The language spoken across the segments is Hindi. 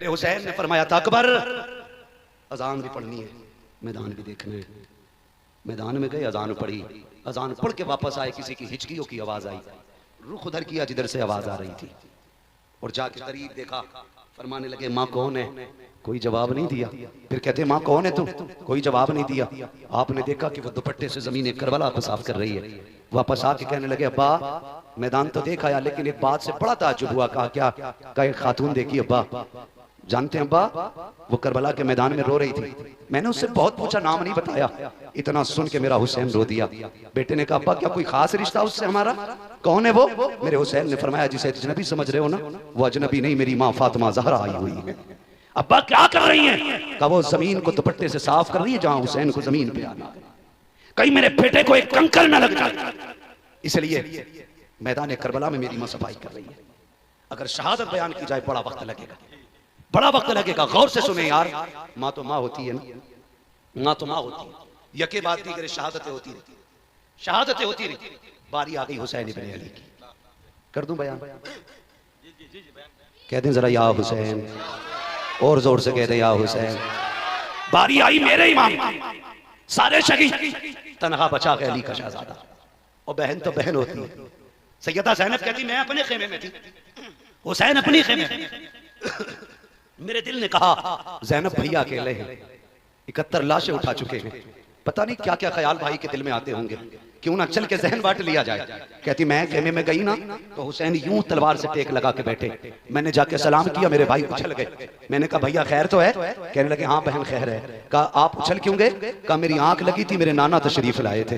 हुसैन ने फरमाया था अकबर अजान भी पढ़नी है, मैदान भी देखना है। मैदान में गए, अजान पढ़ी, अजान पढ़ के वापस आए, किसी की हिचकियों की आवाज आई, रुख उधर किया जिधर से आवाज आ रही थी और जाके करीब देखा। फरमाने लगे माँ कौन है? कोई जवाब नहीं दिया। फिर कहते माँ कौन है तुम? कोई जवाब नहीं दिया। आपने देखा कि वो दुपट्टे से जमीन करबला को साफ कर रही है। वापस आके कहने लगे अब्बा मैदान तो देख आया, लेकिन एक बात से बड़ा ताज्जुब हुआ। कहा क्या? कहा एक खातून देखी अब्बा। जानते हैं अब्बा, वो करबला के मैदान में रो रही थी। मैंने उससे बहुत पूछा, नाम नहीं बताया। इतना सुन के मेरा हुसैन रो दिया। बेटे ने कहा अब्बा क्या कोई खास रिश्ता उससे हमारा? कौन है वो? मेरे हुसैन ने फरमाया जिसे अजनबी समझ रहे हो ना, वो अजनबी नहीं, मेरी माँ फातिमा ज़हरा आई हुई है। अब्बा क्या कर रही हैं? कहा वो जमीन को दुपट्टे से साफ कर रही है जहां हुसैन को जमीन पे आना है, कहीं मेरे बेटे को एक कंकर न लग जाए, इसलिए मैदान करबला में मेरी माँ सफाई कर रही है। अगर शहादत बयान की जाए बड़ा वक्त लगेगा, बड़ा वक्त लगेगा। गौर से सुने यार, माँ तो माँ होती है ना, माँ तो माँ होती है। यके बाद दीगर शहादतें होती रहती, शहादतें होती रहती। बारी आ गई हुसैन इब्न अली की। कर दूं बयान? कह दें जरा या हुसैन, और जोर से कह दे या हुसैन। बारी आई मेरे इमाम, सारे शहीद, तनहा बचा के अली का शहजादा। और बहन तो बहन होती है। सैयदा ज़ैनब कहती मैं अपने खेमे में थी, हुसैन अपनी खेमे में। मेरे दिल ने कहा ज़ैनब भैया अकेले हैं, 71 लाशें उठा चुके हैं, पता नहीं क्या क्या ख्याल भाई के दिल में आते होंगे, क्यों ना चल के जहन बांट लिया जाए। कहती मैं खेमे में गई ना तो हुसैन यूं तलवार से टेक लगा के बैठे। मैंने जाके सलाम किया, मेरे भाई उछल गए। मैंने कहा भैया खैर तो है? कहने लगे हाँ बहन खैर है। कहा आप उछल क्यों गए? कहा मेरी आंख लगी थी, मेरे नाना तशरीफ लाए थे।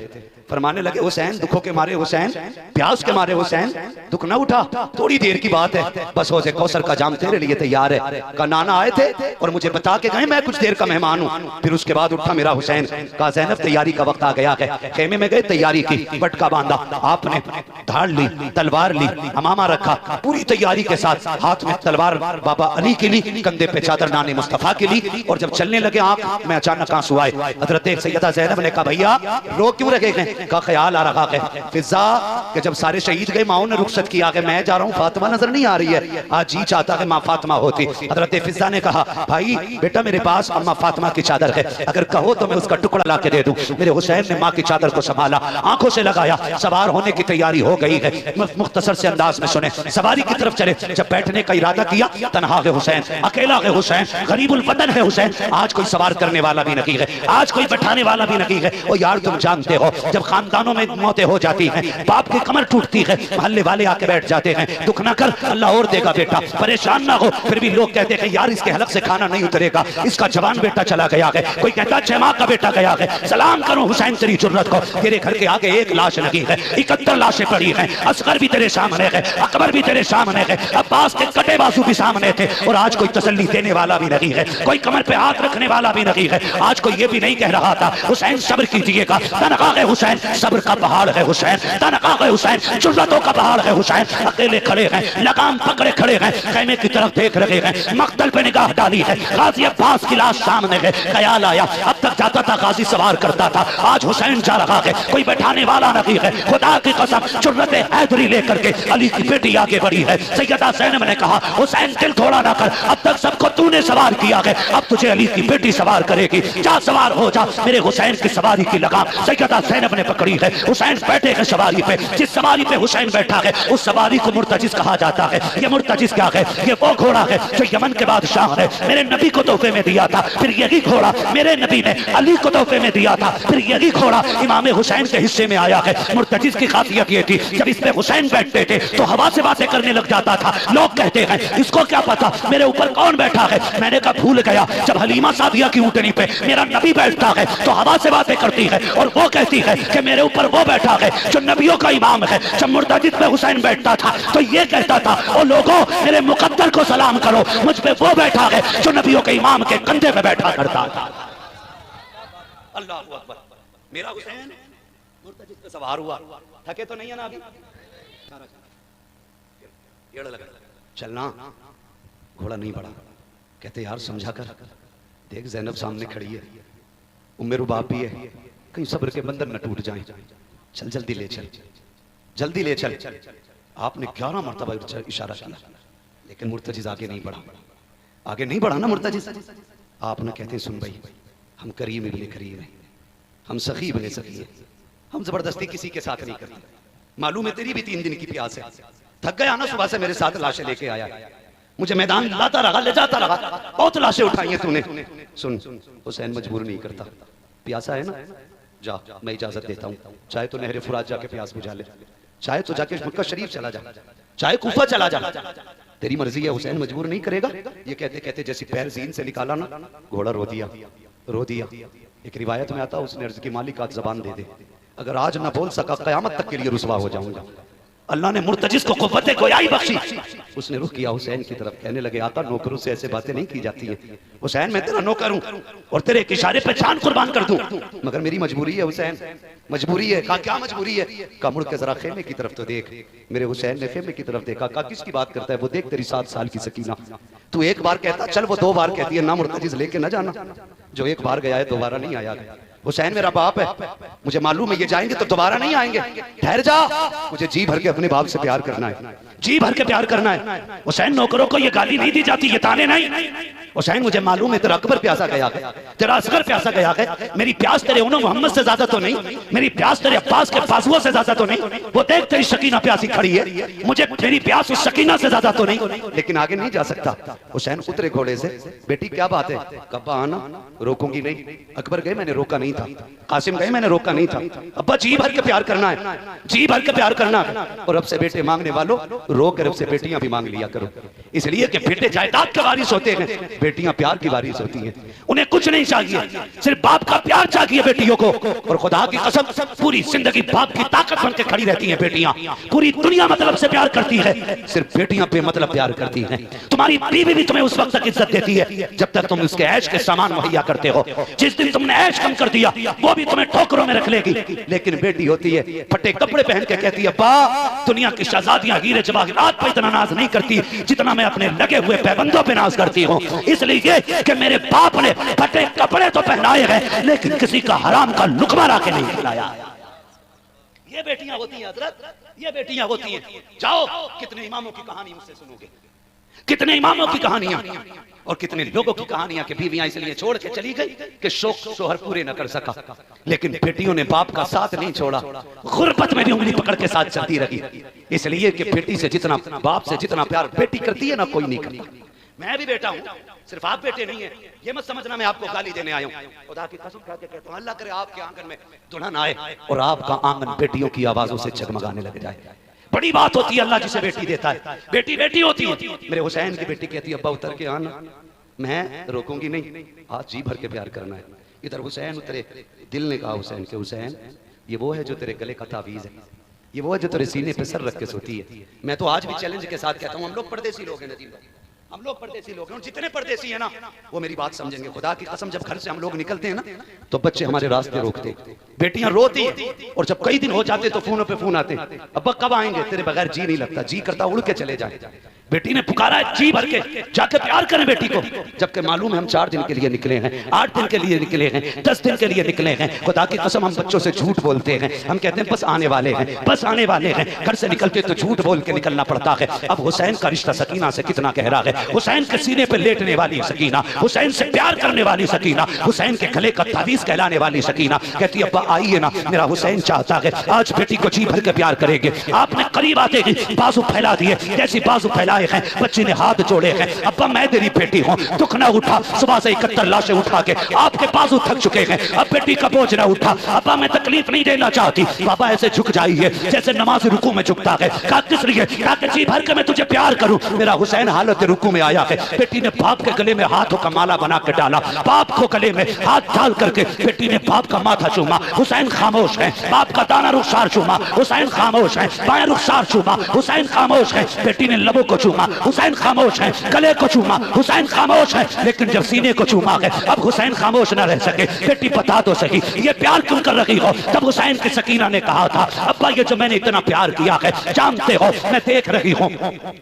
फरमाने लगे हुसैन दुखों के मारे, हुसैन प्यास के मारे, हुसैन दुख ना उठा, थोड़ी देर की बात है, बस हो जाए, कौसर का जाम तेरे लिए तैयार है। कहा नाना आए थे और मुझे बता के गए मैं कुछ देर का मेहमान हूँ। फिर उसके बाद उठा मेरा हुसैन। कहा ज़ैनब तैयारी का वक्त आ गया है। खेमे में गए, तैयारी की, बटका बांधा, आपने धाड़ ली, तलवार ली, हमामा रखा, पूरी तैयारी के साथ। हाथ में तलवार बाबा अली की ली, कंधे पे चादर नाने मुस्तफा की ली, और जब चलने लगे आंख में अचानक आंसू आए। हजरत सैयदा ज़ैनब ने कहा भैया रो क्यों रहे हैं? का ख्याल आ रहा है फिजा कि जब सारे शहीद गए, माओ ने रुखसत किया कि मैं जा रहा हूँ, फातिमा नजर नहीं आ रही है, आज जी चाहता है माँ फातिमा होती। हजरत फिजा ने कहा भाई बेटा मेरे पास अम्मा फातिमा की चादर है, अगर कहो तो मैं उसका टुकड़ा ला के दे दूं। मेरे हुसैन ने माँ की चादर को संभाला, आंखों से लगाया, सवार होने की तैयारी हो गई है। मुख्तसर से अंदाज में सुने, सवारी की तरफ चले। जब बैठने का इरादा किया, तनहा है हुसैन, अकेला है हुसैन, गरीबुल वतन है हुसैन, आज कोई सवार करने वाला भी नहीं है, आज कोई बैठाने वाला भी नहीं है। ओ यार तुम जानते हो जब खानदानों में मौतें हो जाती हैं, बाप की कमर टूटती है, मोहल्ले वाले आके बैठ जाते हैं, दुख ना कर अल्लाह और देगा बेटा, परेशान ना हो। फिर भी लोग कहते हैं यार इसके हलक से खाना नहीं उतरेगा, इसका जवान बेटा चला गया है। कोई कहता 6 माह का बेटा गया है। सलाम करो हुसैन तेरी जुर्रत को, तेरे घर के आगे एक लाश लगी है, 71 लाशें पड़ी हैं, असगर भी तेरे सामने है, अकबर भी तेरे सामने है, अब्बास के कटे बाजू भी सामने थे, और आज कोई तसल्ली देने वाला भी नहीं है, कोई कमर पे हाथ रखने वाला भी नहीं है। आज कोई ये भी नहीं कह रहा था हुसैन सब्र कीजिएगा, तनख्वाह है हुसैन, सब्र का पहाड़ है हुसैन, तनख्वाह है हुसैन, जुर्रतों का पहाड़ है हुसैन। अकेले खड़े हैं, लगाम पकड़े खड़े हैं, खेमे की तरफ देख रहे हैं, मक्तल पे निगाह डाली है, गाजी अब्बास की लाश सामने है। ख्याल आया अब तक जाता था गाजी सवार करता था, आज हुसैन जा रहा है, कोई बैठाने वाला नहीं है। खुदा की कसम जुर्रत हैदरी लेकर के अली की बेटी आगे बढ़ी है। सैयदा ज़ैनब ने कहा हुसैन दिल थोड़ा ना कर, अब तक सबको तूने सवार किया है, अब तुझे अली की बेटी सवार करेगी, जा सवार हो जा। मेरे हुसैन की सवारी की लगाम सैयदा ज़ैनब ने पकड़ी है। हुसैन बैठे हैं सवारी पे, जिस सवारी पे हुसैन बैठा है उस सवारी को मुर्तजिस कहा जाता है। ये मुर्तजिस क्या है? ये वो घोड़ा है जो यमन के बादशाह ने मेरे नबी को तोहफे में दिया था, फिर यही घोड़ा मेरे नबी ने अली को तोहफे में दिया था, फिर यही घोड़ा इमाम हुसैन के हिस्से में आया है। मुर्तजिस की खासियत ये थी जब इस पे हुसैन बैठते थे तो हवा से बातें करने लग जाता था। लोग कहते हैं इसको क्या पता मेरे ऊपर कौन बैठा है। मैंने कहा भूल गया, जब हलीमा सादिया की ऊँटनी पे मेरा नबी बैठता है तो हवा से बातें करती है, और वो कहती है कि मेरे ऊपर वो बैठा है जो नबियों का इमाम है। जब मुर्तजिस पे हुसैन बैठता था तो ये कहता था ओ लोगों मेरे मुकद्दर को सलाम करो, मुझ पे वो बैठा है जो नबियों के इमाम के कंधे पे बैठा करता था। अल्लाह अकबर, मेरा हुसैन मुर्तजिस पे सवार हुआ, थके तो नहीं है ना अभी? चलना, घोड़ा नहीं बढ़ा। कहते यार समझा कर देख, ज़ैनब सामने खड़ी है, उम्र बाप भी है, कहीं सब्र के बंधन न टूट जाए, चल जल्दी ले चल, जल्दी ले चल। आपने 11 मरतबा इशारा किया, लेकिन मुर्तजिज़ आगे नहीं बढ़ा। आगे नहीं बढ़ा ना मुर्तजिज़। आपने कहते सुन भाई, हम करीम इब्ने करीम हैं, हम सखी इब्ने सखी हैं, हम जबरदस्ती किसी के साथ नहीं करते। मालूम है तेरी भी 3 दिन की प्यास है, थक गया ना सुबह से मेरे साथ लाशें लेके आया, मुझे मैदान लाता रहा ले जाता रहा, बहुत लाशें उठाई हैं तूने। सुन, हुसैन मजबूर नहीं करता, प्यासा है ना, जा मैं इजाजत देता हूँ, चाहे तो नहर फुरात जाके प्यास बुझा ले, चाहे तो जाके मक्का शरीफ चला जा, चाहे कूफा चला जा, तेरी मर्जी है। हुसैन मजबूर नहीं करेगा। ये कहते कहते जैसे पैर जीन से निकाला ना, घोड़ा रो दिया, रो दिया। एक रिवायत में आता उसने अर्ज की मालिक आज जबान दे दे, अगर आज ना बोल सका कयामत तक के लिए रुसवा हो जाऊंगा। अल्लाह ने मुर्तजिज़ को क़ुव्वत गोयाई बख्शी। उसने रुख किया हुसैन की तरफ, कहने लगे आका नौकरों से ऐसे बातें नहीं की जाती है। हुसैन मैं तेरा नौकर हूं और तेरे एक इशारे पे जान कुर्बान कर दूं, मगर मेरी मजबूरी है हुसैन, मजबूरी है। कहा क्या मजबूरी है? कहा मुड़ के जरा खेमे की तरफ तो देख। मेरे हुसैन ने खेमे की तरफ देखा, कहा किसकी बात करता है? वो देख तेरी 7 साल की सकीना, तू एक बार कहता चल, वो 2 बार कहती है ना मुर्तजिज़ लेके ना जाना। जो एक बार गया है दोबारा नहीं आया। हुसैन मेरा बाप है, मुझे मालूम है ये जाएंगे तो दोबारा नहीं आएंगे, ठहर जा, मुझे जी भर के अपने बाप से प्यार करना है, जी भर के प्यार करना है। हुसैन नौकरों को ये गाली नहीं दी जाती, ये ताने नहीं। हुसैन मुझे मालूम है तेरा अकबर प्यासा गया है, तेरा असगर प्यासा गया है, मेरी प्यास तेरे उन्हों मोहम्मद से ज्यादा तो नहीं, मेरी प्यास तेरे अब्बास के बाजुओं से ज्यादा तो नहीं। वो देख तेरी शकीना प्यासी खड़ी है, मुझे मेरी प्यास उस शकीना से ज्यादा तो नहीं, लेकिन आगे नहीं जा सकता। हुसैन उतरे घोड़े से, बेटी क्या बात है? कब्बा आना, रोकूंगी नहीं। अकबर गए मैंने रोका नहीं था, कासिम गए मैंने रोका नहीं था। अब्बा जी भर के प्यार करना है, जी भर के प्यार करना है। और अब से बेटे मांगने वालों रो कर अब से बेटियां भी मांग लिया करो, इसलिए कि बेटे जायदाद के वारिस होते हैं, बेटियां प्यार की वारिस होती हैं। उन्हें कुछ नहीं चाहिए, सिर्फ बाप का प्यार चाहिए बेटियों को। और खुदा की कसम पूरी जिंदगी बाप की ताकत बन के खड़ी रहती हैं बेटियां। पूरी दुनिया मतलब से प्यार करती है, सिर्फ बेटियां बेमतलब प्यार करती हैं। तुम्हारी बीवी भी तुम्हें उस वक्त तक इज्जत देती है जब तक तुम उसके ऐश के सामान मुहैया करते हो। जिस दिन तुमने ऐश कम कर दिया वो भी तुम्हें ठोकरों में रख लेगी। लेकिन बेटी होती है फटे कपड़े पहन के कहती है बा, दुनिया की शहजादियां हीरे जवाहरात पर इतना नाज नहीं करती जितना मैं अपने लगे हुए पैबंदों पे नाज करती हूँ। इसलिए कि मेरे बाप ने फटे कपड़े तो पहनाए हैं लेकिन किसी का हराम का लुकमा ला के नहीं खिलाया। ये बेटियां होती हैं हजरत, ये बेटियां होती हैं। जाओ, कितने इमामों की कहानी मुझसे सुनोगे, कितने इमामों की कहानियां और कितने लोगों की कहानियां कि बीवियां इसलिए छोड़ के चली गई कि शौक शोहर पूरे न कर सका। लेकिन बेटियों ने बाप का साथ नहीं छोड़ा, गुर्बत में भी उंगली पकड़ के साथ चलती रही। इसलिए कि बेटी से जितना बाप से जितना प्यार बेटी करती है ना कोई नहीं करता। मैं भी बेटा हूं, सिर्फ आप बेटे नहीं है, ये मत समझना मैं आपको गाली देने आया हूं। खुदा की कसम खा के कहता हूं, अल्लाह करे आपके आंगन में दुल्हन आए और आपका आंगन बेटियों की आवाजों से जगमगाने लग जाए। बड़ी बात होती है अल्लाह जिसे बेटी देता है। बेटी बेटी होती है। मेरे हुसैन की बेटी कहती है अब्बा उतर के आना, मैं रोकूंगी नहीं, आज जी भर के प्यार करना है। इधर हुसैन उतरे, दिल ने कहा हुसैन के हुसैन ये वो है जो तेरे गले का तावीज़ है, ये वो है जो तेरे सीने पे सर रख के सोती है। मैं तो आज भी चैलेंज के साथ कहता हूँ, हम लोग परदेसी लोग हैं नजीब भाई, हम लोग परदेसी लोग हैं, जितने परदेसी हैं ना वो मेरी बात समझेंगे। खुदा की कसम जब घर से हम लोग निकलते हैं ना तो बच्चे हमारे रास्ते रोकते, बेटियां रोती हैं और जब कई दिन हो जाते तो फोनों पे फोन आते, अब्बा कब आएंगे, तेरे बगैर जी नहीं लगता, जी करता उड़ के चले जाए। बेटी ने पुकारा है जी भर के, जाके प्यार करें बेटी को, जबकि मालूम है हम 4 दिन के लिए निकले हैं, 8 दिन के लिए निकले हैं, 10 दिन के लिए निकले हैं। खुदा की कसम हम बच्चों से झूठ बोलते हैं, हम कहते हैं बस आने वाले हैं, बस आने वाले हैं। घर से निकलते तो झूठ बोल के निकलना पड़ता है। अब हुसैन का रिश्ता सकीना से कितना गहरा है। हुसैन के सीने पे लेटने वाली सकीना, हुसैन से प्यार करने वाली सकीना, हुसैन के गले का तावीज़ कहलाने वाली सकीना कहती है अब्बा आइए ना, मेरा हुसैन चाहता है आज बेटी को जी भर के प्यार करेंगे। आपने करीब आते ही बाजू फैला दिए, जैसी बाजू फैलाए हैं बच्ची ने हाथ जोड़े हैं, अब्बा मैं तेरी बेटी हूँ, दुख ना उठा, सुबह से 71 लाशें उठा के आपके बाजू थक चुके हैं, अब बेटी का बोझ ना उठा, अब्बा मैं तकलीफ नहीं देना चाहती। बाबा ऐसे झुक जाइए जैसे नमाज रुकू में झुकता है। कहा किस लिए? कहा कि जी भर के मैं तुझे प्यार करूं। मेरा हुसैन हालत रुकू में आया है। बेटी ने बाप के गले में हाथों का माला बना के डाला, बाप को गले में हाथ डाल करके बेटी ने बाप का माथा चूमा। हुसैन खामोश है, बाप का दाना रुखसार चूमा, हुसैन खामोश है, बाएं रुखसार चूमा, हुसैन खामोश है। बेटी ने लबों को चूमा, हुसैन खामोश है, गले को चूमा, हुसैन खामोश है। लेकिन जब सीने को चूमा है अब हुसैन खामोश न रह सके। बेटी बता तो सही ये प्यार क्यों कर रही हो? तब हुसैन की सकीना ने कहा था अब्बा ये जो मैंने इतना प्यार किया है जानते हो, मैं देख रही हूँ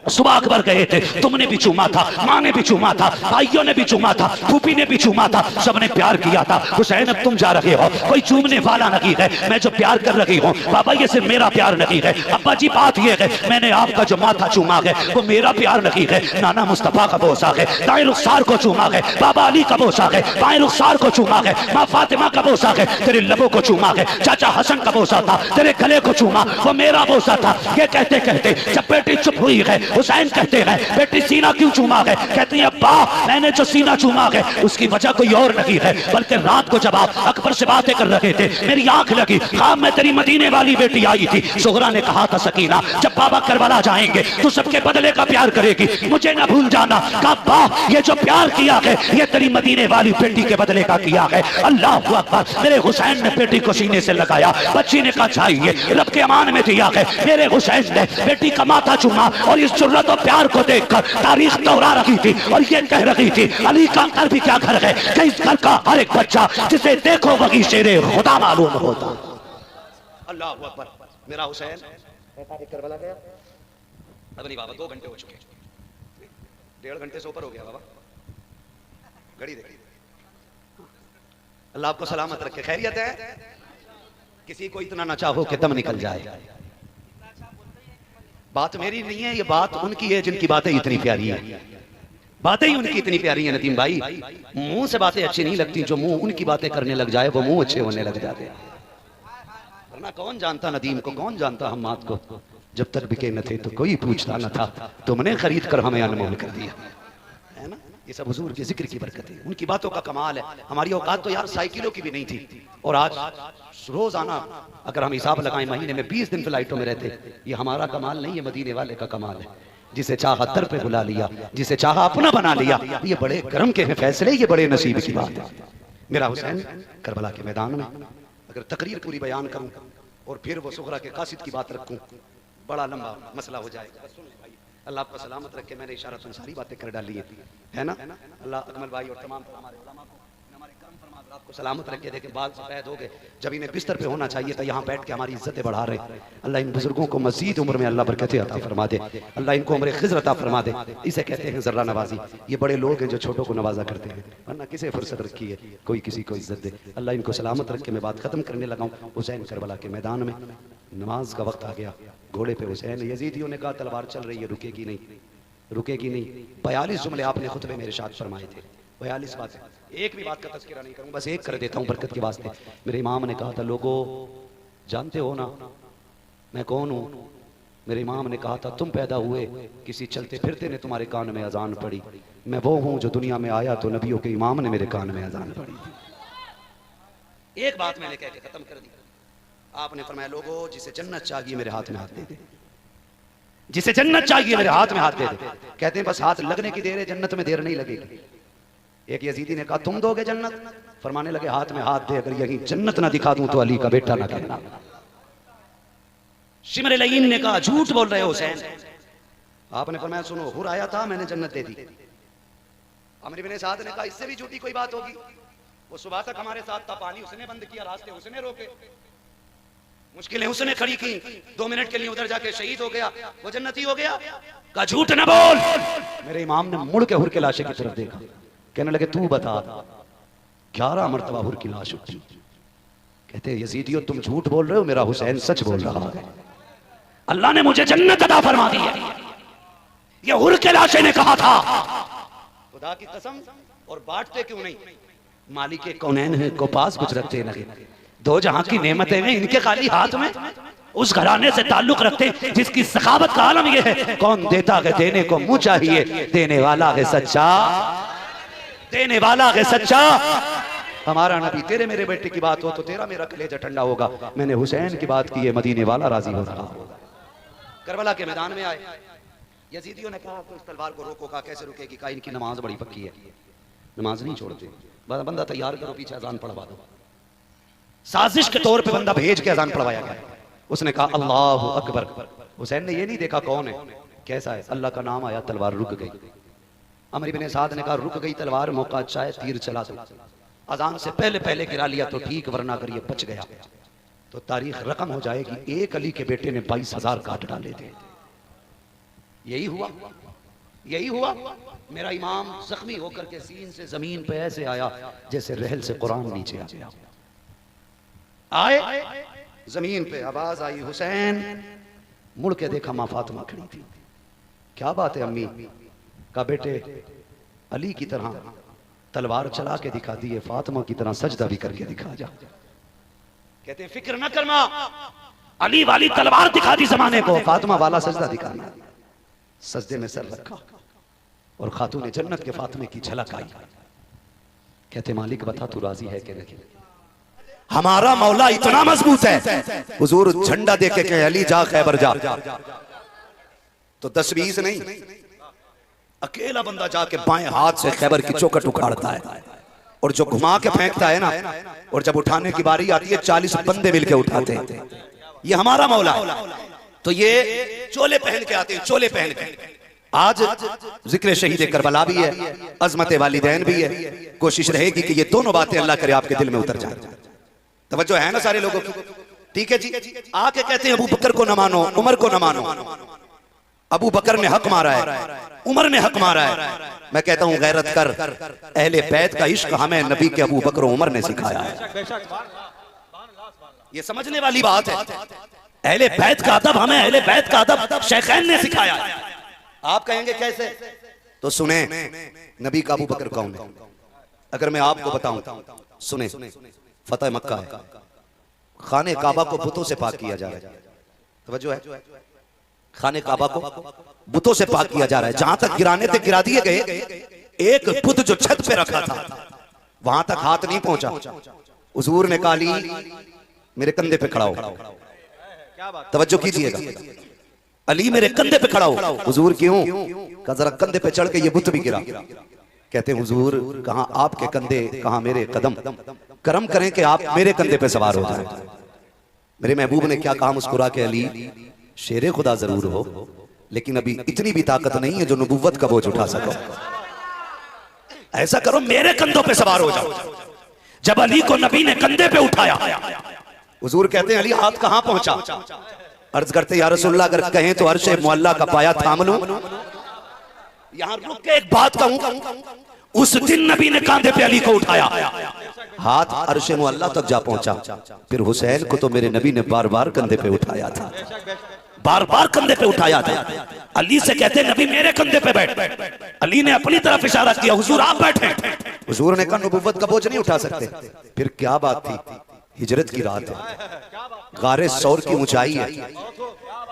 सुबह अकबर गए थे, तुमने भी चूमा था, माँ ने भी चूमा था, भाइयों ने भी चूमा था, फूफी ने भी चूमा था, सबने प्यार किया था। हुसैन अब तुम जा रहे हो, कोई चूमने वाला नहीं है, मैं जो प्यार कर रही हूँ बाबा ये सिर्फ मेरा प्यार नहीं है। अब्बा जी बात ये है मैंने आपका जो माथा चूमा है वो मेरा प्यार नहीं है। नाना मुस्तफा का बोसा है, दाएं रुखसार को चूमा है, बाबा अली का बोसा है, बाएं रुखसार को चूमा है, माँ फातिमा का बोसा है, तेरे लबों को चूमा है, चाचा हसन का बोसा था, तेरे गले को चूमा, वो मेरा बोसा था। ये कहते कहते जब बेटी चुप हुई है, हुसैन कहते हैं बेटी सीना क्यों चूमा है? कहती है अब्बा मैंने जो सीना चूमा है उसकी वजह कोई और नहीं है, बल्कि रात को जब आप अकबर से बातें कर रहे थे मेरी आंख लगी, ख्वाब में तेरी मदीने वाली बेटी आई थी। सुगरा ने कहा था सकीना जब बाबा करबला जाएंगे तो सबके बदले का प्यार करेगी, मुझे ना भूल जाना। कहा अब्बा ये जो प्यार किया है ये तेरी मदीने वाली बेटी के बदले का किया है। अल्लाह अकबर। मेरे हुसैन ने बेटी को सीने से लगाया, बच्ची ने कहा चाहिए, रब के अमान में दिया है। मेरे हुसैन ने बेटी का माथा चूमा और इस जुर्रत और प्यार को देखकर तारीख दोहरा रही थी और ये कह रही थी अली का घर भी क्या घर है कि इस घर का हर एक बच्चा जिसे देखो वही शेरे खुदा मालूम होता। अल्लाह अकबर। मेरा हुसैन करबला गया, अब नहीं बाबा 2 घंटे हो चुके, 1.5 घंटे से ऊपर हो गया बाबा, घड़ी देखिए। अल्लाह आपको सलामत रखे। खैरियत है? किसी को इतना ना चाहो कि दम निकल जाए। बात मेरी नहीं है, ये बात उनकी है जिनकी बातें इतनी प्यारी है। बातें ही उनकी इतनी प्यारी है नदीम भाई। मुंह से बातें अच्छी नहीं लगती, जो मुंह उनकी बातें करने लग जाए वो मुंह अच्छे होने लग जाते हैं। वरना कौन जानता नदीम को, कौन जानता हम्माद को? जब तक बिके न थे तो कोई पूछता न था, तुमने खरीद कर हमें अनमोल कर दिया, है ना? ये सब हुजूर के जिक्र की बरकत है, उनकी बातों का कमाल है। हमारी औकात तो यार साइकिलों की भी नहीं थी, और आज रोजाना अगर हम हिसाब लगाएं महीने में 20 दिन फ्लाइटों में रहते। ये हमारा कमाल नहीं है, मदीने वाले का कमाल है। जिसे चाहा दर पे बुला लिया, जिसे चाहा अपना बना लिया। ये बड़े करम के हैं फैसले, ये बड़े नसीब की बात है। मेरा हुसैन करबला के मैदान में अगर तकरीर पूरी बयान करूं और फिर वो सुगरा के कासिद की बात रखूं, बड़ा लंबा मसला हो जाएगा। अल्लाह आपको सलामत रखे। मैंने इशारा तो सारी बातें कर डाली है ना। अल्लाह अकमल भाई और तमाम हमारे उलमा को हमारे करम फरमा आपको सलामत रखे। देखे बाल सफेद हो गए, जब इन्हें बिस्तर पे होना चाहिए था यहाँ बैठ के हमारी इज्जतें बढ़ा रहे। अल्लाह इन बुजुर्गों को मजीद उम्र में अल्लाह बरकतें अता फरमा दे, अल्लाह इनको उम्र खिज़्र अता फरमा दे। इसे कहते हैं ज़र्रा नवाजी। ये बड़े लोग हैं जो छोटों को नवाजा करते हैं, वरना किसे फुर्सत रखी है कोई किसी को इज्जत दे। अल्लाह इनको सलामत रखे। मैं बात खत्म करने लगा हूँ। हुसैन करबला के मैदान में नमाज का वक्त आ गया, घोड़े पे हुसैन। यजीदियों ने कहा तलवार चल रही है, रुकेगी नहीं, रुकेगी नहीं। 42 जुमले आपने खुतबे में इरशाद फरमाए थे, 42 बातें। एक भी बात का तज़किरा नहीं करूंगा, बस एक कर देता हूं बरकत के वास्ते। मेरे इमाम ने कहा था लोगों जानते हो ना मैं कौन हूं? मेरे इमाम ने कहा था तुम पैदा हुए किसी चलते फिरते ने तुम्हारे कान में अजान पड़ी। मैं वो हूं जो दुनिया में आया तो नबियों के इमाम ने मेरे कान में अजान पड़ी थी। एक बात मैंने कह के खत्म कर दी। आपने फरमाया लोगों जिसे जन्नत चाहिए मेरे हाथ में हाथ दे दे, जिसे जन्नत चाहिए मेरे हाथ में हाथ दे दे। कहते हैं बस हाथ लगने की देर है, जन्नत में देर नहीं लगेगी। एक यजीदी ने कहा तुम दोगे जन्नत? फरमाने लगे हाथ में हाथ दे, अगर यही जन्नत ना दिखा दूं तो अली का बेटा ना कहना। शिमर लईन ने कहा झूठ बोल रहे हो हुसैन। आपने फरमाया सुनो हुर आया था मैंने जन्नत दे दी। अमर इब्ने साद ने कहा इससे भी झूठी कोई बात होगी? वो सुबह तक हमारे साथ था, पानी उसने बंद किया, रास्ते उसने रोके, मुश्किलें उसने खड़ी की, 2 मिनट के लिए उधर जाके शहीद हो गया, वो जन्नती हो गया। का झूठ न बोल। मेरे इमाम ने मुड़ के हुर के लाशे की तरफ देखा, कहने लगे तू बता। 11 मरतबा हुर की लाश उठी। कहते यजीदियो तुम झूठ बोल रहे हो, मेरा हुसैन सच बोल रहा है। अल्लाह ने मुझे जन्नत अता फरमा दी है, ये हुर के लाशे ने कहा था। खुदा की कसम। और बांटते क्यों नहीं? मालिक कौनैन है को पास कुछ रखते नहीं, दो जहां की नेमतें हैं इनके खाली हाथ में। उस घराने से ताल्लुक रखते जिसकी सखावत का आलम यह है कौन देता है देने को मुंह चाहिए, देने वाला है सच्चा, देने वाला है सच्चा। हमारा नबी तेरे मेरे बेटे की बात हो तो तेरा मेरा कलेजा ठंडा होगा। मैंने हुसैन की बात की है, मदीने वाला राजी हो रहा होगा। करबला के मैदान में आए, यजीदियों ने कहा तो इस तलवार को रोको। कहा कैसे रुकेगी? कहा इनकी नमाज बड़ी पक्की है, नमाज नहीं छोड़ते। बंदा तैयार करो, पीछे अजान पढ़वा दो। साजिश के तौर पे बंदा भेज के अजान पढ़वाया गया। उसने कहा अल्लाह अकबर। हुसैन ने ये नहीं देखा कौन है कैसा है, अल्लाह का नाम आया, तलवार रुक गई। अमर इब्ने साद ने कहा रुक गई तलवार, मौका अच्छा है, तीर चला दो। अजान से पहले पहले गिरा लिया तो ठीक, वरना अगर ये बच गया तो तारीख रकम हो जाएगी। एक अली के बेटे ने 22,000 काट डाले थे। यही हुआ, यही हुआ। मेरा इमाम जख्मी होकर के सीन से जमीन पे ऐसे आया जैसे रहल से कुरान नीचे आ गया। आए जमीन पे, आवाज आई हुसैन। मुड़ के देखा मां फातिमा खड़ी थी। क्या बात है अम्मी का बेटे अली की तरह तलवार चला के दिखा दी है, फातिमा की तरह सजदा भी करके दिखा जा। कहते हैं फिक्र न करना, अली वाली तलवार दिखा दी जमाने को, फातिमा वाला सजदा दिखा दिया। सजदे में सर रखा और खातून जन्नत के फातिमे की झलक आई। कहते मालिक बता तू राजी है कि नहीं? हमारा मौला इतना मजबूत है, हुजूर झंडा दे के कहे अली जा खैबर जा, तो 10-20 नहीं, अकेला बंदा जाके बाएं हाथ से खैबर की चौखट उखाड़ता है और जो घुमा के फेंकता है ना, और जब उठाने की बारी आती है 40 बंदे मिलके उठाते हैं। ये हमारा मौला है। तो ये चोले पहन के आते हैं, चोले पहन के। आज जिक्र शहीद करबला भी है, अजमत वालिदैन भी है। कोशिश रहेगी कि ये दोनों बातें अल्लाह करे आपके दिल में उतर जाए। तवज्जो है ना सारे लोगों की? ठीक है जी। आके कहते हैं अबू बकर को न मानो, उमर को न मानो। अबू बकर ने हक मारा है, उमर ने हक मारा है। मैं कहता हूं गैरत कर, अहले बैत का इश्क हमें नबी के अबू बकर उमर ने सिखाया है। ये समझने वाली बात है। अहले बैत का अदब हमें अहले बैत का अदब शेखैन ने सिखाया है। आप कहेंगे कैसे? तो सुने नबी का अबू बकर कौन है। अगर मैं आपको बताऊं, सुने, फतेह मक्का है, खाने काबा को बुतों से पाक किया जा रहा है। तवज्जो है, खाने काबा को बुतों से पाक किया जा रहा है। जहां तक गिराने थे गिरा दिए गए, एक बुत जो छत पे रखा था वहां तक हाथ नहीं पहुंचा। हुजूर ने कहा अली मेरे कंधे पे खड़ा हो। तवज्जो कीजिएगा, अली मेरे कंधे पे खड़ा हो। हुजूर क्यों? कहा जरा कंधे पे चढ़ के ये बुत भी गिरा। कहते हैं हुजूर कहां आपके कंधे कहां मेरे कदम, करम करें कि आप मेरे कंधे पे सवार हो जाए। मेरे महबूब ने क्या कहा मुस्कुरा के, अली शेरे खुदा जरूर हो लेकिन अभी इतनी भी ताकत नहीं है जो नबुव्वत का बोझ उठा सको। ऐसा करो मेरे कंधों पे सवार हो जाओ। जब अली को नबी ने कंधे पे उठाया, हुजूर कहते हैं अली हाथ कहां पहुंचा? अर्ज करते या रसूलल्लाह अगर कहें तो अर्श मुअल्ला का पाया थाम लूं। यहां रुक के एक बात कहूं, उस दिन नबी ने कंधे पे अली को उठाया, हाथ अर्श मुअल्ला तक जा पहुंचा। फिर हुसैन को तो मेरे नबी ने बार बार कंधे पे उठाया था, बार बार कंधे पे उठाया था। अली से कहते नबी मेरे कंधे पे बैठ। अली ने अपनी तरफ इशारा किया, हुजूर आप बैठे। हुजूर ने कहा नबुव्वत का बोझ नहीं उठा सकते। फिर क्या बात थी? हिजरत की रात है, गारे सौर की ऊंचाई है,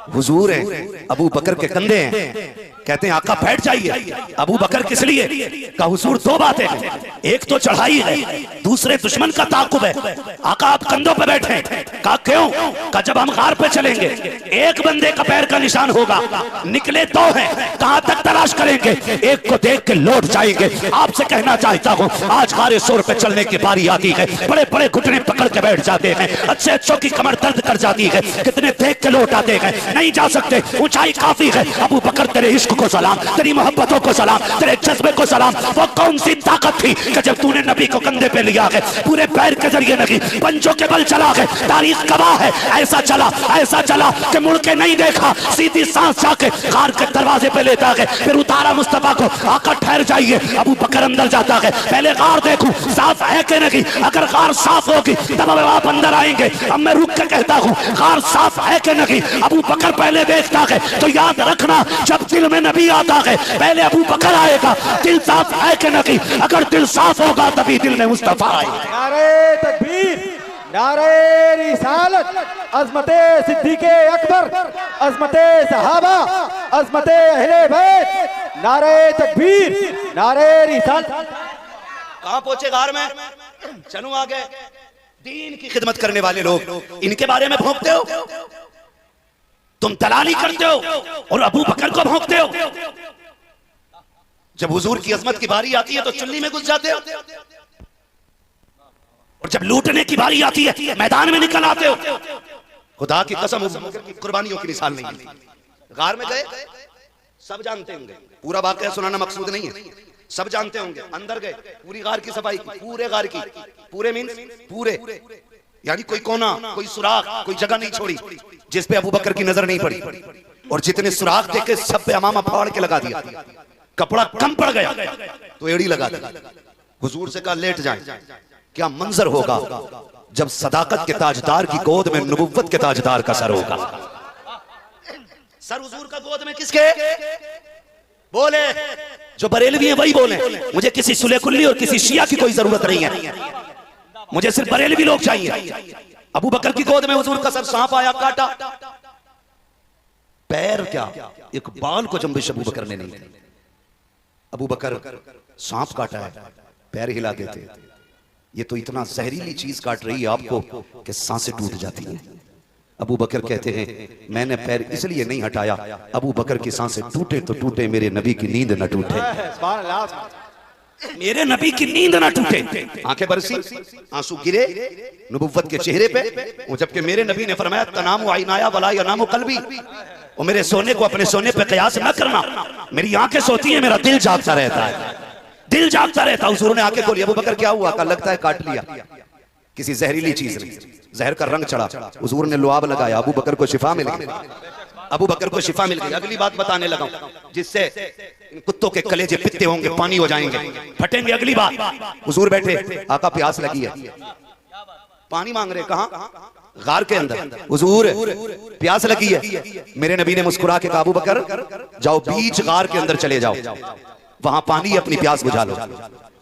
हुजूर है, अबू बकर के कंधे हैं। कहते हैं आका बैठ जाइए। अबू बकर किस लिए? कहा हुजूर दो बातें हैं, एक तो चढ़ाई है, दूसरे दुश्मन का ताकुब है। आका आप कंधों पे बैठे। कहा क्यों? कहा जब हम गार पे चलेंगे एक बंदे का पैर का निशान होगा, निकले दो हैं, कहां तक तलाश करेंगे? एक को देख के लौट जाएंगे। आपसे कहना चाहता हूं आज गारे सौर पे चलने की बारी आती है, बड़े बड़े घुटने पकड़ के बैठ जाते हैं, अच्छे अच्छों की कमर दर्द कर जाती है, कितने देख के लौट आते हैं, नहीं जा सकते, ऊंचाई काफी है। अबू बकर तेरे इश्क को सलाम, तेरी मोहब्बतों को सलाम, तेरे जज्बे को सलाम। वो कौन सी ताकत थी कि जब तूने नबी को कंधे पे लिया है, पूरे पैर के जरिए नहीं पंजों के बल चला है। तारीख गवाह है, ऐसा चला कि मुड़ के नहीं देखा, सीधी सांस जाके गार के दरवाजे पे लेता है। फिर उतारा मुस्तफा को, आकर ठहर जाइए। अबू बकर अंदर जाता है, पहले गार देखूं साफ है कि नहीं। अगर गार साफ होगी तब आप अंदर आएंगे। अब मैं रुक के कहता हूं गार साफ है कि नहीं। अबू बकर पहले देखता है, तो याद रखना जब दिल में नबी आता है पहले अबू बकर आएगा। दिल साफ है कि नहीं? अगर दिल साफ होगा तभी दिल में मुस्तफा आएगा। नारे तकबीर, नारे रिसालत, अज़मते सिद्दीक़े अकबर, अज़मते सहाबा, अज़मते अहले बैत, नारे तकबीर, नारे रिसालत। कहां पहुंचे गार में? चलो आगे। दीन की खिदमत करने वाले लोग इनके बारे में भौंकते हो, तुम दलाली करते हो और अबू बकर को भौंकते हो। जब हुजूर की अजमत की बारी आती है तो चुन्नी में घुस जाते हो, और जब लूटने की बारी आती है मैदान में निकल आते हो। खुदा की कसम कुर्बानियों की मिसाल नहीं है। गार में गए, सब जानते होंगे, पूरा वाकया सुनाना मकसूद नहीं है, सब जानते होंगे। अंदर गए, पूरी गार की सफाई की, पूरे गार की, पूरे मीन्स पूरे, यानी कोई कोना, कोई सुराख, कोई जगह नहीं छोड़ी जिस पे अबू बकर की नजर नहीं पड़ी। और जितने सुराख देखे सब पे अमामा फाड़ के लगा दिया। कपड़ा कम पड़ गया तो एड़ी लगा दी। हुजूर से कहा लेट जाएं। क्या मंजर होगा जब सदाकत के ताजदार की गोद में नबुव्वत के ताजदार का सर होगा। सर हुजूर का गोद में किसके? बोले जो बरेलवी हैं वही बोले। मुझे किसी सुले कुल्ली और किसी शिया की कोई जरूरत नहीं है, मुझे सिर्फ बरेलवी लोग चाहिए। अबू बकर की गोद में हुजूर का सर सांप आया, काटा। पैर क्या, एक बाल को जंबिश अबू बकर ने नहीं दी। अबू बकर सांप काटा है, पैर हिला देते। ये तो इतना जहरीली चीज काट रही है आपको कि सांसें टूट जाती हैं। अबू बकर कहते हैं मैंने पैर इसलिए नहीं हटाया, अबू बकर की सांसें टूटे तो टूटे, मेरे नबी की नींद न टूटे, मेरे नबी की नींद ना टूटे। आंखें बरसी, आंसू गिरे नबुव्वत के चेहरे पे, जबकि मेरे नबी ने फरमाया तनामु आइनाया वला यनामु कल्बी, और मेरे सोने को अपने सोने पे कयास न करना, मेरी आंखें सोती हैं, मेरा दिल जागता रहता है, दिल जागता रहता है। हुजूर ने आंखें खोली, अबू बकर क्या हुआ? कहा लगता है काट लिया किसी जहरीली चीज ने, जहर का रंग चढ़ा। हुजूर ने लुआब लगाया, अबू बकर को शिफा मिल गई, अबू बकर को शिफा मिल गई। अगली बात बताने लगा जिससे कुत्तों के कलेजे पित्ते होंगे, पानी हो जाएंगे, फटेंगे। अगली बात, हुजूर बैठे, आका प्यास लगी है, पानी मांग रहे, कहां? गार के अंदर। हुजूर प्यास लगी है। मेरे नबी ने मुस्कुरा के कहा अबू बकर जाओ बीच गार के अंदर चले जाओ, वहां पानी अपनी प्यास बुझा लो।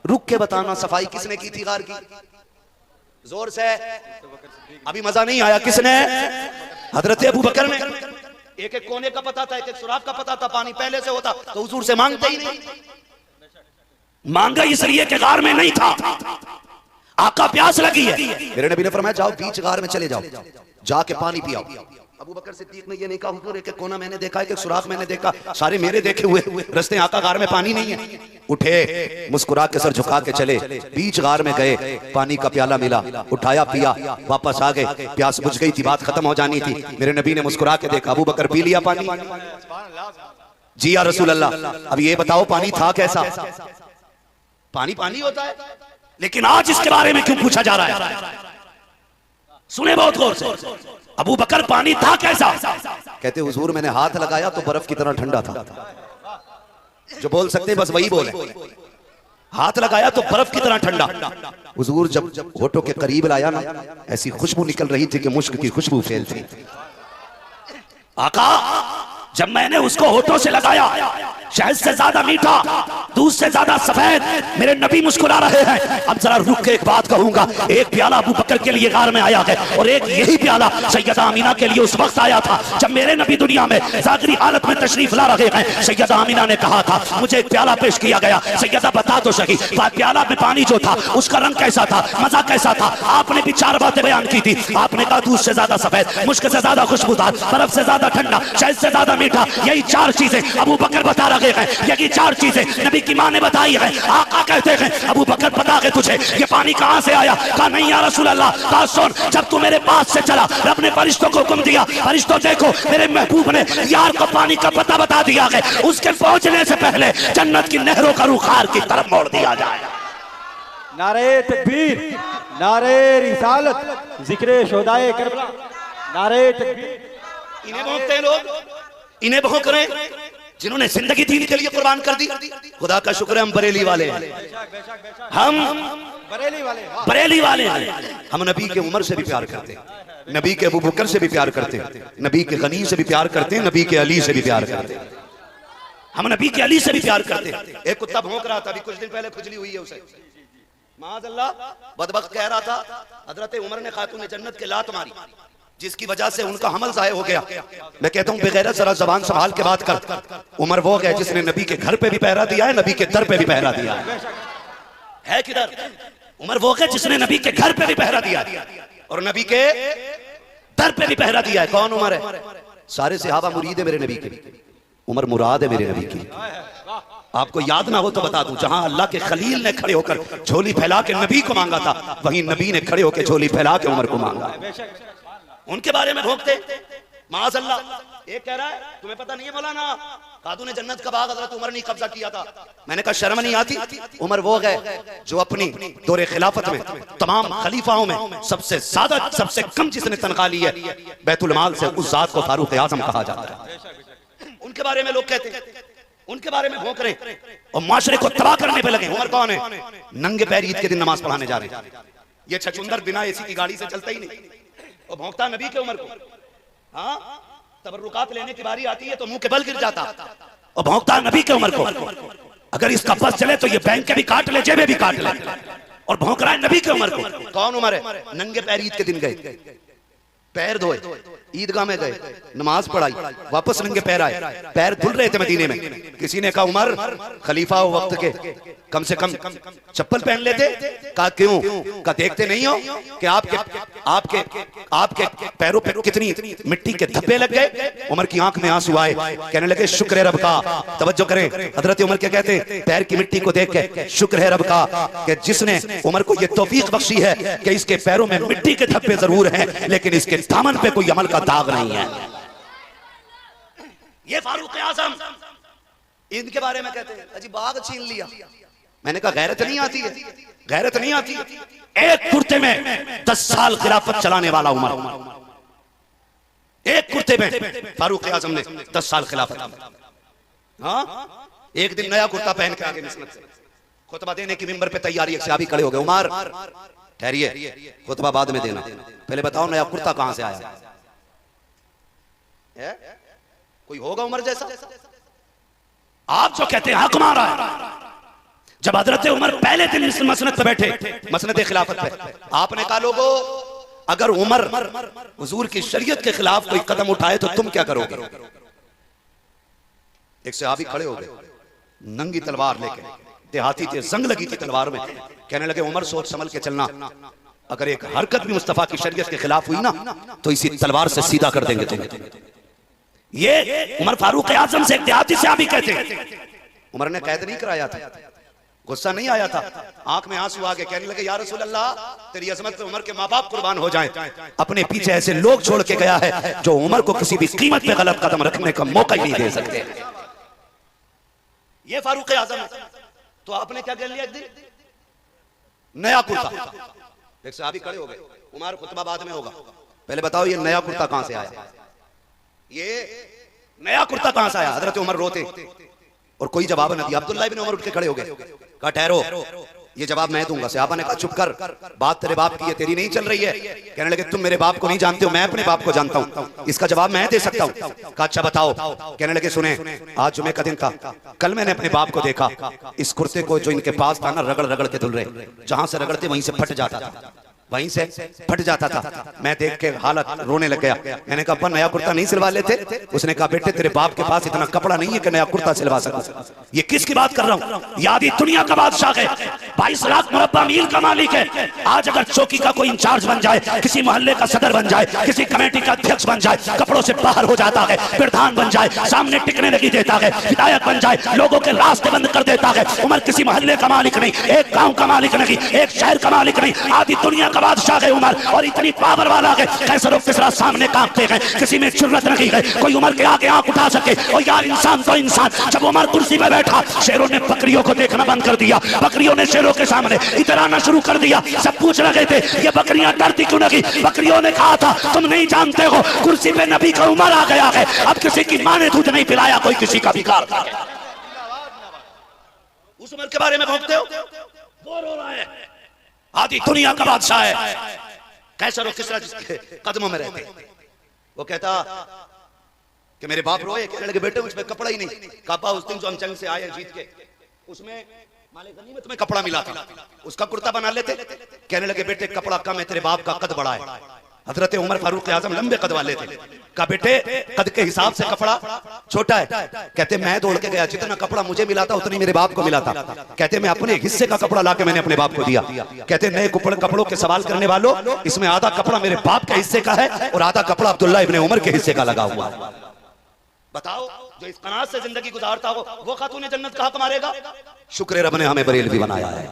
रुक के बताना सफाई किसने की थी गार की? जोर से, अभी मजा नहीं आया। किसने? हजरत अबू बकर ने। एक एक कोने का पता था, एक एक सुराख का पता था, पानी पहले से होता तो हुजूर से मांगते ही नहीं। मांगा इसलिए कि गार में नहीं था, आका प्यास लगी है। मेरे नबी ने फरमाया जाओ बीच गार में चले जाओ, जाके पानी पियाओ। अबू बकर सिद्दीक ने ये नहीं कहा हुजूर एक कोना मैंने देखा, एक सुराख मैंने देखा, सारे मेरे देखे हुए रस्ते, आका गार में पानी नहीं है। उठे, मुस्कुरा के सर झुका के चले, बीच गार में गए, पानी का प्याला मिला, उठाया, पिया, वापस आ गए। प्यास बुझ गई थी, बात खत्म हो जानी थी। मेरे नबी ने मुस्कुरा के देखा, अबू बकर पी लिया पानी। जी या रसूल अल्लाह, अब ये बताओ पानी था कैसा? पानी पानी होता है, लेकिन आज इसके बारे में क्यों पूछा जा रहा है? सुने बहुत गौर से, अबू बकर पानी था कैसा? कहते हुजूर मैंने हाथ लगाया तो बर्फ की तरह ठंडा था। जो बोल सकते बस वही बोले, हाथ लगाया तो बर्फ की तरह ठंडा। हुजूर जब होठों के करीब लाया ना, ऐसी खुशबू निकल रही थी कि मुश्क की खुशबू फैलती। आका जब मैंने उसको होठों से लगाया, शहद से ज्यादा मीठा, दूध से ज्यादा सफेद, मेरे नबी मुस्कुरा रहे हैं। अब जरा रुक के एक बात कहूंगा, एक प्याला अबू बकर के लिए गार में आया है, और एक यही प्याला सैयदा आमीना के लिए उस वक्त आया था जब मेरे नबी दुनिया में जागरी हालत में तशरीफ ला रहे हैं। सैयदा आमीना ने कहा था मुझे एक प्याला पेश किया गया, सैयदा बता तो सही प्याला में पानी जो था उसका रंग कैसा था, मजा कैसा था? आपने भी चार बातें बयान की थी। आपने कहा दूध से ज्यादा सफेद, मुश्क से ज्यादा खुशबूदार, बर्फ से ज्यादा ठंडा, शहद से ज्यादा मीठा। यही चार चीजें अबू बकर बता रहे हैं, यही चार चीजें नबी की मां ने बताई है। आका कहते हैं अबू बकर पता है तुझे ये पानी कहां से आया? कहा नहीं या रसूल अल्लाह। कहा सुन, जब तू मेरे पास से चला, रब ने फरिश्तों को हुक्म दिया, फरिश्तों देखो मेरे महबूब ने यार को पानी का पता बता दिया है, उसके पहुंचने से पहले जन्नत की नहरों का रुख खार की तरफ मोड़ दिया जाए। नारे तकबीर, नारे रिसालत, जिक्रे शोदाए करबला, नारे तकबीर। इन्हें भौंकते हैं लोग, इन्हें भौंक रहे हैं जिन्होंने जिंदगी दीन के लिए कुर्बान कर दी। खुदा का शुक्र है हम बरेली वाले हैं, हम बरेली वाले हैं। हम नबी के उमर से भी प्यार करते हैं, नबी के अबू बकर से भी प्यार करते हैं, नबी के गनी से भी प्यार करते हैं, नबी के अली से भी प्यार करते हैं। हम नबी के अली से भी प्यार करते हैं। एक कुत्ता भौंक रहा था, अभी कुछ दिन पहले खुजली हुई है उसे, माज़अल्लाह बदबख्त कह रहा था हजरत उमर ने खातून जन्नत के लात मारी, जिसकी वजह से उनका हमल ज़ाय हो गया। मैं कहता हूं बेगैरत जरा जबान संभाल के बात कर। उमर वो गया जिसने नबी के घर पे भी पहरा दिया है, नबी के दर पे भी पहरा दिया है किधर? उमर वो गया जिसने नबी के घर पे भी पहरा दिया और नबी के दर पे भी पहरा दिया है। कौन उमर है? सारे सहाबा मुरीद है मेरे नबी के, उमर मुराद है मेरे नबी की। आपको याद ना हो तो बता दूं, जहां अल्लाह के खलील ने खड़े होकर झोली फैला के नबी को मांगा था, वहीं नबी ने खड़े होकर झोली फैला के उमर को मांगा। उनके बारे में भोंकते माज़अल्लाह। एक कह रहा है तुम्हें पता नहीं है मौलाना, खातून जन्नत का बाग हजरत उमर ने कब्जा किया था। मैंने कहा शर्म नहीं आती? उमर वो गए जो अपनी दौरे खिलाफत में तमाम खलीफाओं में सबसे ज्यादा सबसे कम जिसने तनख्वाह ली है बैतुल माल से, उस जात को फारूक आजम कहा जाता है। उनके बारे में लोग कहते हैं, उनके बारे में भोंक रहे और माशरे को तबाह करने पे लगे। उमर कौन है? नंगे पैर ईद के दिन नमाज पढ़ाने जा रहे हैं। ये छछुंदर बिना एसी की गाड़ी से चलता ही नहीं, और भौंकता नबी के उमर को। हाँ, तबर्रुकात लेने की बारी आती है तो मुंह के बल गिर जाता, और भौंकता है नबी के उमर को। अगर इसका बस चले तो ये बैंक के भी काट ले, जेबे भी काट ले, और भौंक रहा है नबी के उमर को। कौन उमर है? नंगे पैर ईद के दिन गए, पैर धोए, ईदगाह में गए, नमाज पढ़ाई, वापस नंगे पैर आए, पैर धुल रहे थे मदीने में। किसी ने कहा उमर खलीफा हो वक्त के, कम से कम चप्पल पहन लेते। कहा क्यों? कहा देखते नहीं हो कि आपके आपके आपके पैरों पे कितनी मिट्टी के धब्बे लग गए। उमर की आंख में आंसू आए, कहने लगे शुक्र है रब का। तवज्जो करें, हजरत उमर क्या कहते हैं? पैर की मिट्टी को देख के शुक्र है रब का कि जिसने उमर को ये तौफीक बख्शी है कि इसके पैरों में मिट्टी के धब्बे जरूर हैं लेकिन इसके दामन पे कोई अमल का दाग नहीं है। ये फारूक आजम इनके बारे में कहते हैं अजी बाग छीन लिया। मैंने कहा गैरत नहीं आती है, गैरत नहीं आती। एक कुर्ते में 10 साल खिलाफत चलाने वाला उमर, एक कुर्ते में फारूक आजम ने 10 साल खिलाफत। हाँ, एक दिन नया कुर्ता पहन के आगे मिसनत से खुतबा देने की मिंबर पे तैयारी, एक सहाबी खड़े हो गए, उमर ठहरिए, खुतबा बाद में देना, पहले बताओ नया कुर्ता कहां से आया है? कोई होगा उमर जैसा? आप जो कहते हैं हक मारा है। जब हजरत उमर पहले दिन मसनद पे बैठे, मसनद खिलाफत पे, आपने कहा लोगों अगर उमर हुजूर की शरीयत के खिलाफ कोई कदम उठाए तो तुम क्या करोगे? एक सहाबी खड़े हो गए नंगी तलवार लेके, देहाती थे, जंग लगी थी तलवार में। कहने लगे उमर सोच संभल के चलना, अगर एक हरकत भी मुस्तफा की शरीयत के खिलाफ हुई ना तो इसी तलवार से सीधा कर देंगे तुम्हें। ये उमर फारूक आजम से एक देहाती सहाबी कहते हैं। उमर ने कैद नहीं कराया था, गुस्सा नहीं आया था, आंख में आंसू आ गए। कहने लगे या रसूल अल्लाह तेरी अजमत पे उमर के माँ बाप कुर्बान हो जाएं। अपने पीछे ऐसे लोग छोड़ के गया है जो उमर को किसी भी कीमत पे गलत कदम रखने का मौका ही नहीं दे सकते। ये फारूक आजम है। तो आपने क्या कर लिया? एक दिन नया कुर्ता, एक सहाबी खड़े हो गए, उमर खुतबा बाद में होगा, पहले बताओ ये नया कुर्ता कहां से आया? ये नया कुर्ता कहां से आया? हजरत उमर रोते और कोई जवाब न दिया। अब्दुल्लाह इब्न उमर उठ के खड़े हो गए, कहा ठहरो ये जवाब मैं दूंगा। सहाबा ने कहा चुप कर, बात तेरे बाप की है, तेरी नहीं चल रही है। कहने लगे तुम मेरे बाप को नहीं जानते हो, मैं अपने बाप को जानता हूं, इसका जवाब मैं दे सकता हूं। कहा अच्छा बताओ। कहने लगे सुने, आज जुमे का दिन था, कल मैंने अपने बाप को देखा, इस कुर्ते को जो इनके पास था ना रगड़ रगड़ के धुल रहे, जहां से रगड़ते वहीं से फट जाता था, वहीं से फट जाता था। मैं देख के हालत रोने लग गया। मैंने कहा अपन नया कुर्ता नहीं सिलवा लेते? उसने कहा बेटे तेरे बाप के पास इतना कपड़ा नहीं है कि नया कुर्ता सिलवा सकूं। ये किसकी बात कर रहा हूं? यादी दुनिया का बादशाह है, 22 लाख मुरब्बा मील का मालिक है। आज अगर चौकी का कोई इंचार्ज बन जाए, किसी मोहल्ले का सदर बन जाए, किसी कमेटी का अध्यक्ष बन जाए, कपड़ों से बाहर हो जाता है, प्रधान बन जाए, सामने टिकने नहीं देता है, विधायक बन जाए, लोगों के रास्ते बंद कर देता है। उमर किसी मोहल्ले का मालिक नहीं, एक गांव का मालिक नहीं, एक शहर का मालिक नहीं, आधी दुनिया का बादशाह है उमर। और इतनी पावर वाला है, कैसर और किसरा सामने कांपते हैं, किसी में जुर्रत नहीं है कोई उमर के आगे आंख उठा सके। और यार इंसान तो इंसान, जब उमर कुर्सी पे बैठा शेरों ने बकरियों को देखना बंद कर दिया, बकरियों ने शेरों के सामने इधर आना शुरू कर दिया। सब पूछ रहे थे ये बकरियां डरती क्यों नहीं? बकरियों ने कहा था तुम नहीं जानते हो कुर्सी पे नबी का उमर आ गया है, अब किसी की मां ने दूध नहीं पिलाया, कोई किसी का बिगाड़ था। उस उमर के बारे में भौंकते हो, वो रो रहा है, आधी दुनिया का बादशाह है, कैसर और किसरा जिसके कदमों में रहते। वो कहता कि मेरे बाप रोए। कहने लगे बेटे उसमें कपड़ा ही नहीं। काबा उस दिन जो हम जंग से आए जीत के, उसमें माले गनीमत में कपड़ा मिला था, उसका कुर्ता बना लेते। कहने लगे बेटे कपड़ा कम है, तेरे बाप का कद बड़ा है। हजरत उमर फारूक आजम लंबे कद वाले थे। कहा बेटे कद के हिसाब से कपड़ा छोटा है। कहते मैं दौड़ के गया, जितना कपड़ा मुझे मिला था उतनी मेरे बाप को मिला था। कहते मैं अपने हिस्से का कपड़ा लाके मैंने अपने बाप को दिया। कहते नए कपड़ों के सवाल करने वालों, इसमें आधा कपड़ा मेरे बाप के हिस्से का है और आधा कपड़ा अब्दुल्लाह इब्न उमर के हिस्से का लगा हुआ है। बताओ जो इस कनात से जिंदगी गुजारता हो वो खातून जन्नत का हक मारेगा? शुक्र रब ने हमें बरेलवी बनाया है।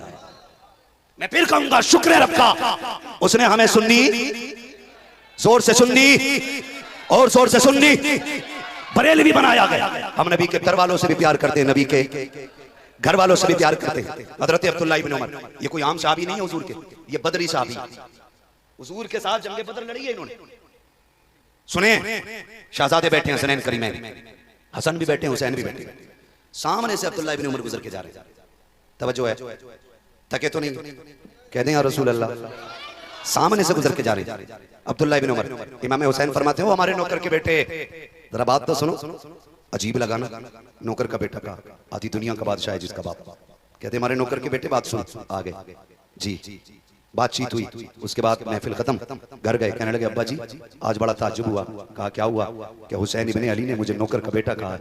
मैं फिर कहूंगा शुक्र रब का, उसने हमें सुन्नी, जोर से सुन्नी और जोर से सुन्नी बरेलवी बनाया गया। हम नबी के घर वालों से भी प्यार करते हैं, नबी के घर वालों से भी प्यार करते हैं। हजरत अब्दुल्लाह इब्न उमर ये कोई आम साहबी नहीं है हुजूर के, ये बदरी साहबी, हुजूर के साथ जंगे बदर लड़ी है इन्होंने। सुने शहजादे बैठे हैं, हसनैन करीमैन, हसन भी बैठे हैं, हुसैन भी बैठे हैं। सामने से अब्दुल्लाह इब्न उमर गुजर के जा रहे हैं। तवज्जो है, थके तो नहीं? कहते हैं रसूल अल्लाह, सामने से गुजर के जा रहे हैं अब्दुल्लाह इब्न उमर। इमाम हुसैन फरमाते हो हमारे नौकर के बेटे, जरा बात तो सुनो। अजीब लगा ना, नौकर का बेटा का, आधी दुनिया का बादशाह है जिसका बाप। कहते हमारे नौकर के बेटे बात सुन, आ गए जी, बातचीत हुई, उसके बाद महफिल खत्म, घर गए, कहने लगे अब्बा जी आज बड़ा ताज्जुब हुआ। कहा क्या हुआ? कि हुसैन इब्ने अली ने मुझे नौकर का बेटा कहा है,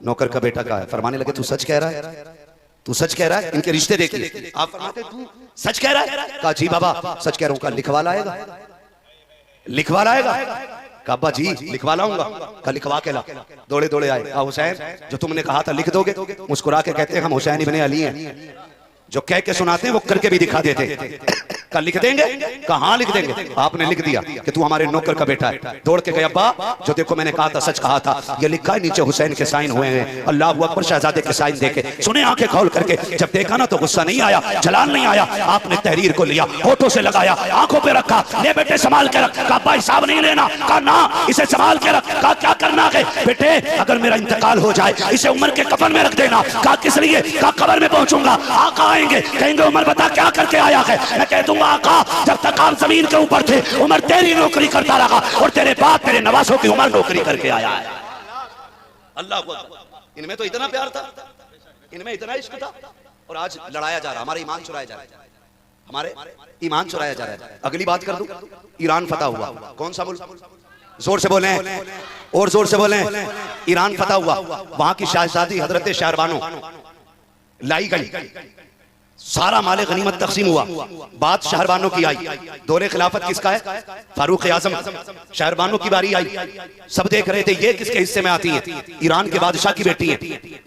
नौकर का बेटा कहा है। फरमाने लगे तू सच कह रहा है, तू सच कह रहा है? इनके रिश्ते देखिए, आप फरमाते तू सच कह रहा है? कहा जी बाबा सच कह रहा हूं। कहा लिखवा लाएगा, लिखवा लाएगा? कहा अब्बा जी लिखवा लाऊंगा। कहा लिखवा के ला। दौड़े दौड़े आए, कहा हुसैन जो तुमने कहा था लिख दोगे? मुस्कुरा के कहते हैं हम हुसैन इब्ने अली हैं, जो कह के सुनाते हैं वो करके भी दिखा देते। का लिख देंगे? कहाँ लिख देंगे? आपने लिख दिया कि तू हमारे नौकर का बेटा है। दौड़ के गए अब्बा जो देखो मैंने कहा था सच कहा था, ये लिखा है नीचे हुसैन के साइन हुए हैं, अल्लाह अकबर शहजादे के साइन देखे। सुने आंखें खोल करके, जब देखा ना तो गुस्सा नहीं आया, जलाल नहीं आया। आपने तहरीर को लिया, होठों से लगाया, आंखों पे रखा, ले बेटे संभाल के रख। कहा अब्बा हिसाब नहीं लेना। कहा ना इसे संभाल के रख। कहा क्या करना है? बेटे अगर मेरा इंतकाल हो जाए इसे उमर के कफन में रख देना। कहा किस लिए? कहा कब्र में पहुंचूंगा, आका आएंगे कहेंगे उमर बता क्या करके आया है? मैं कह दूंगा आका जब तक आप जमीन के ऊपर थे उमर तेरी नौकरी करता रहा और तेरे बाप तेरे नवासों की उमर नौकरी करके आया है। अल्लाह अकबर। इनमें तो इतना प्यार था, इनमें इतना इश्क था, और आज लड़ाया जा रहा, हमारा ईमान चुराया जा रहा है, हमारे ईमान चुराया जा रहा है। अगली बात कर दूं, ईरान फतह हुआ। कौन सा मुल्क? जोर से बोले और जोर से बोले। ईरान फतह हुआ, वहां की शहजादी हजरत शहरबानो लाई गई, सारा माले गनीमत तकसीम हुआ, बात शहरबानों की आई। दौरे खिलाफत किसका है? फारूक आजम। शहरबानों की बारी आई, सब देख रहे थे ये किसके हिस्से में आती है? ईरान के बादशाह की बेटी है।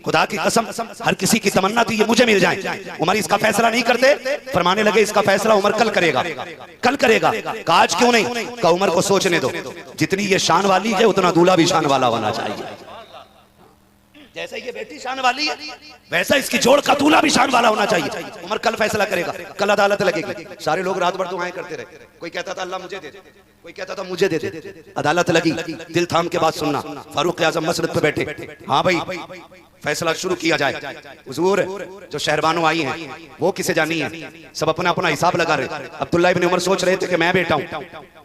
खुदा की कसम हर किसी की तमन्ना थी ये मुझे मिल जाए। उमर इसका फैसला नहीं करते, फरमाने लगे इसका फैसला उमर कल करेगा, कल करेगा। कहा आज क्यों नहीं? कहा उमर को सोचने दो, जितनी ये शान वाली है उतना दूल्हा भी शान वाला होना चाहिए। जैसे ये बेटी शान वाली है वैसा इसकी जोड़ का दूल्हा भी शान वाला होना चाहिए। उमर कल फैसला करेगा, कल अदालत लगेगी। सारे लोग रात भर दुआएं करते रहे, कोई कहता था अल्लाह मुझे दे दे, कोई कहता था मुझे दे दे। अदालत लगी, दिल थाम के बात सुनना। फारूक आजम मसरत पे बैठे, हाँ भाई फैसला शुरू किया जाए। हुजूर जो शहरबानो आई हैं वो किसे जानी है? सब अपना अपना हिसाब लगा रहे। अब्दुल्ला इब्न उमर सोच रहे थे कि मैं बेटा हूं,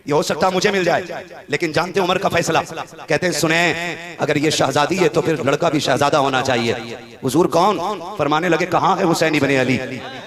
ये हो सकता मुझे मिल जाए, लेकिन जानते उमर का फैसला। कहते हैं सुने अगर ये शहजादी है तो फिर लड़का भी शहजादा होना चाहिए। हुजूर कौन? फरमाने लगे कहां है हुसैन इब्ने अली,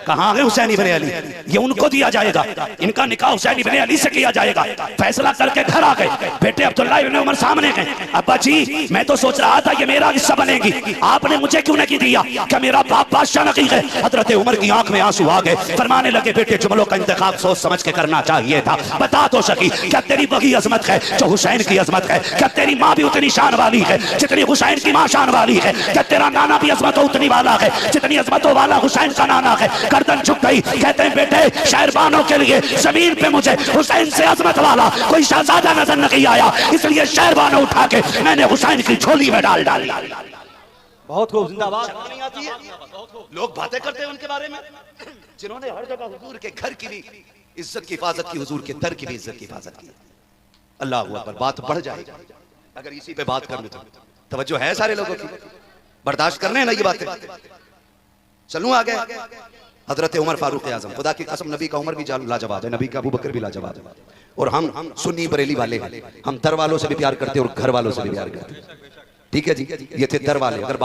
कहां है हुसैन इब्ने अली? ये उनको दिया जाएगा, इनका निकाह हुसैन इब्ने अली से किया जाएगा। फैसला करके घर आ गए। बेटे अब्दुल्ला इब्न उमर सामने गए, अब्बा जी मैं तो सोच रहा था ये मेरा हिस्सा बनेगी, आपने मुझे क्यों नहीं दिया? क्या मेरा बाप बादशाह नहीं है? हजरत उमर की आंख में आंसू आ गए। फरमाने लगे बेटे जुमलों का इंतखाब सोच समझ के करना चाहिए था। बता तो सकी क्या तेरी वही अजमत है जो हुसैन की अजमत है? क्या तेरी माँ भी उतनी शान वाली है जितनी हुसैन की माँ शान वाली है? क्या तेरा नाना भी अजमतों उतनी वाला है जितनी अजमतों वाला हुसैन का नाना है? गर्दन झुक गई। कहते हैं बेटे शहरबानों के लिए जमीन पे मुझे हुसैन से अजमत वाला कोई शहजादा नजर नहीं आया, इसलिए शहरबानों उठा के मैंने हुसैन की झोली में डाल डाली। बहुत खूब, जिंदाबाद। लोग बातें करते हैं उनके बारे में जिन्होंने हर जगह हुजूर के घर की भी इज्जत की हिफाजत की, हुजूर के दर की भी इज्जत की हिफाजत की। अल्लाह अकबर। बात बढ़ जाएगी अगर इसी पे बात कर लूं तो। तवज्जो है सारे लोगों की, बर्दाश्त करने हैं ना ये बातें? चलूं आगे। हजरत उमर फारूक आजम, खुदा की कसम नबी का उमर भी लाजवाब है, नबी का अबू बकर भी लाजवाब है। और हम सुन्नी बरेली वाले हैं, हम दर वालों से भी प्यार करते हैं और घर वालों से भी प्यार करते हैं। ठीक है जी, ये थे दर वाले। अगर